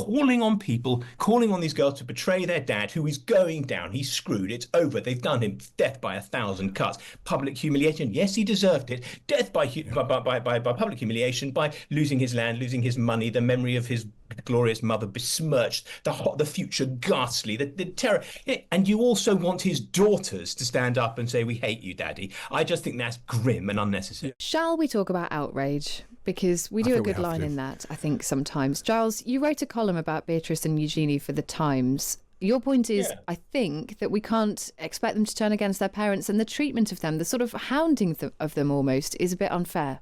calling on people, calling on these girls to betray their dad, who is going down. He's screwed. It's over. They've done him death by 1,000 cuts. Public humiliation. Yes, he deserved it. Death by public humiliation, by losing his land, losing his money, the memory of his glorious mother besmirched, the future ghastly, the terror. And you also want his daughters to stand up and say, "We hate you, Daddy." I just think that's grim and unnecessary. Shall we talk about outrage? Because we do a good line in that, I think, sometimes. Giles, you wrote a column about Beatrice and Eugenie for The Times. Your point is, I think, that we can't expect them to turn against their parents, and the treatment of them, the sort of hounding of them almost, is a bit unfair.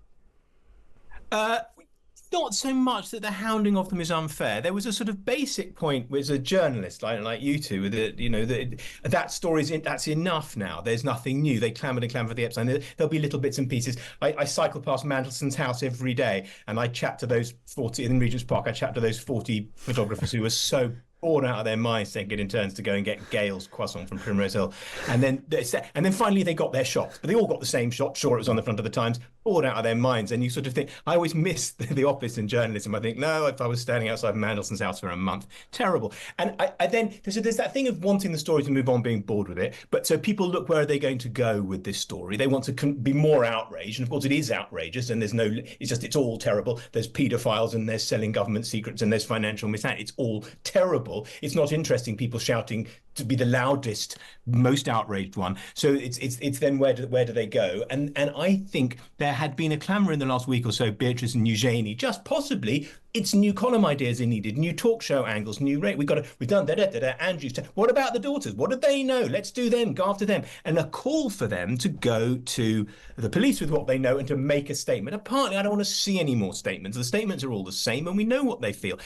Not so much that the hounding of them is unfair. There was a sort of basic point with a journalist like you two, that that story's that's enough now. There's nothing new. They clamoured and clamoured for the episode. There'll be little bits and pieces. I cycle past Mandelson's house every day, and I chat to those 40 in Regent's Park. I chat to those 40 photographers who were so bored out of their minds, taking in turns to go and get Gale's croissant from Primrose Hill, and then finally they got their shots, but they all got the same shot. Sure, it was on the front of the Times. Bored out of their minds, and you sort of think, I always miss the office in journalism. I think, no, if I was standing outside Mandelson's house for a month, terrible. And I then there's that thing of wanting the story to move on, being bored with it. But so people look, where are they going to go with this story? They want to be more outraged, and of course it is outrageous, and it's all terrible. There's paedophiles, and there's selling government secrets, and there's financial mishandling. It's all terrible. It's not interesting, people shouting to be the loudest, most outraged one. So it's then where do they go? And I think there had been a clamour in the last week or so, Beatrice and Eugenie, just possibly it's new column ideas are needed, new talk show angles, new rate. We've done Andrew's. What about the daughters? What do they know? Let's do them, go after them. And a call for them to go to the police with what they know and to make a statement. Apparently, I don't want to see any more statements. The statements are all the same, and we know what they feel.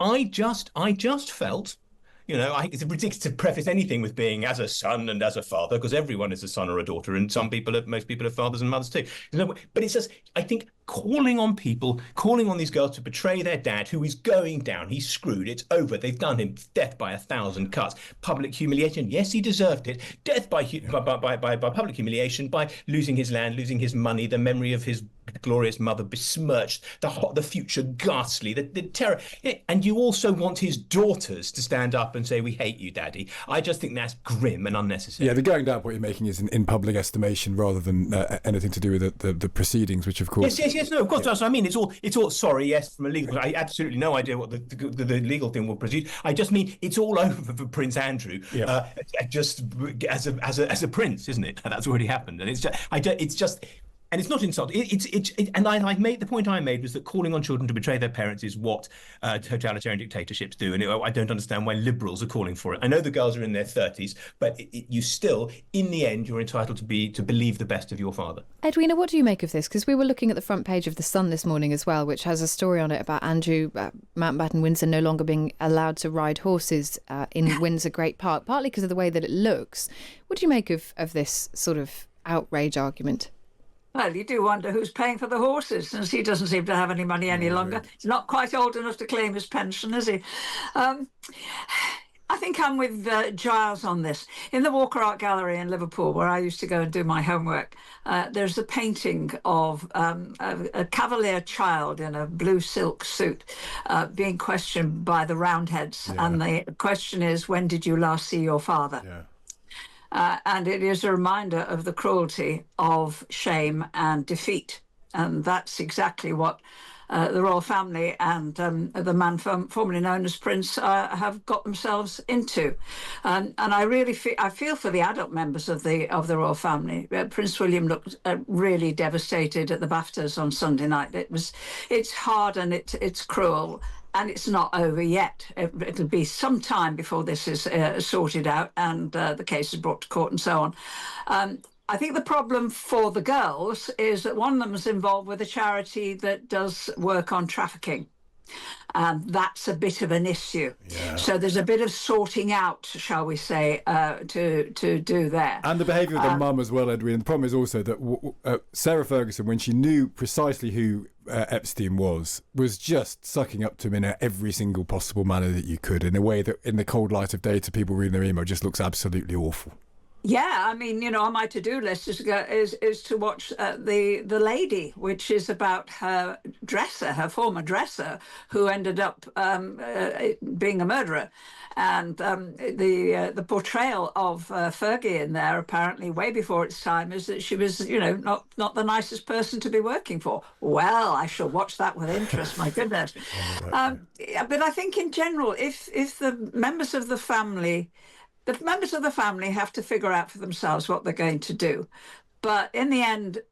I just felt, I think it's ridiculous to preface anything with being as a son and as a father, because everyone is a son or a daughter, and most people are fathers and mothers too. But it's just, I think, calling on these girls to betray their dad, who is going down. He's screwed. It's over. They've done him death by 1,000 cuts. Public humiliation. Yes, he deserved it. Death by public humiliation, by losing his land, losing his money, the memory of his glorious mother besmirched, the future ghastly, the terror. And you also want his daughters to stand up and say, "We hate you, Daddy." I just think that's grim and unnecessary. Yeah, the going down point you're making is in public estimation rather than anything to do with the proceedings, which of course. Yes, no, of course. That's what I mean. It's all. Sorry, yes, from a legal. I absolutely no idea what the legal thing will produce. I just mean it's all over for Prince Andrew. Yeah. Just as a prince, isn't it? That's already happened, and it's just. And it's not insulting. And I made the point I made was that calling on children to betray their parents is what totalitarian dictatorships do. And I don't understand why liberals are calling for it. I know the girls are in their 30s, but you still, in the end, you're entitled to believe the best of your father. Edwina, what do you make of this? Because we were looking at the front page of The Sun this morning as well, which has a story on it about Andrew Mountbatten-Windsor no longer being allowed to ride horses in Windsor Great Park, partly because of the way that it looks. What do you make of this sort of outrage argument? Well, you do wonder who's paying for the horses, since he doesn't seem to have any money any longer. He's not quite old enough to claim his pension, is he? I think I'm with Giles on this. In the Walker Art Gallery in Liverpool, where I used to go and do my homework, there's a painting of a cavalier child in a blue silk suit being questioned by the Roundheads. Yeah. And the question is, when did you last see your father? Yeah. And it is a reminder of the cruelty of shame and defeat. And that's exactly what the royal family and the man formerly known as Prince have got themselves into. And I really feel for the adult members of the royal family. Prince William looked really devastated at the BAFTAs on Sunday night. It's hard and it's cruel. And it's not over yet. It'll be some time before this is sorted out and the case is brought to court and so on. I think the problem for the girls is that one of them is involved with a charity that does work on trafficking. And that's a bit of an issue. Yeah. So there's a bit of sorting out, shall we say, to do there. And the behaviour of the mum as well, Edwin. And the problem is also that Sarah Ferguson, when she knew precisely who Epstein was just sucking up to him in every single possible manner that you could, in a way that, in the cold light of day, to people reading their email, just looks absolutely awful. Yeah, I mean, on my to-do list is to watch the Lady, which is about her dresser, her former dresser, who ended up being a murderer, and the portrayal of Fergie in there, apparently way before its time, is that she was, not the nicest person to be working for. Well, I shall watch that with interest. My goodness. Yeah, but I think in general, if the members of the family have to figure out for themselves what they're going to do. But in the end,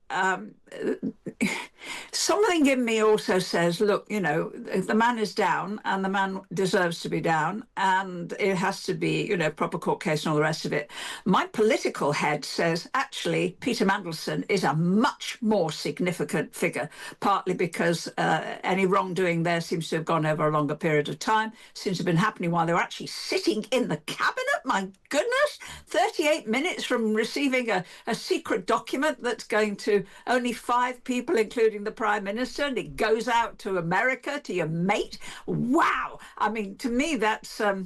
something in me also says, look, the man is down and the man deserves to be down, and it has to be, proper court case and all the rest of it. My political head says, actually, Peter Mandelson is a much more significant figure, partly because any wrongdoing there seems to have gone over a longer period of time, seems to have been happening while they were actually sitting in the cabinet. My goodness, 38 minutes from receiving a secret document that's going to only 5 people, including the Prime Minister, and it goes out to America, to your mate. Wow. I mean, to me, that's a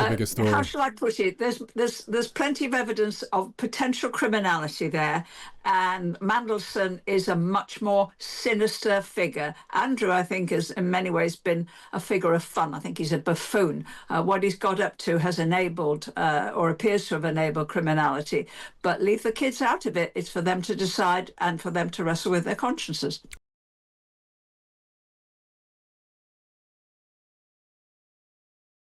bigger story. How shall I put it? There's plenty of evidence of potential criminality there, and Mandelson is a much more sinister figure. Andrew, I think, has in many ways been a figure of fun. I think he's a buffoon. What he's got up to has enabled, or appears to have enabled, criminality. But leave the kids out of it. It's for them to decide and for them to wrestle with their consciences.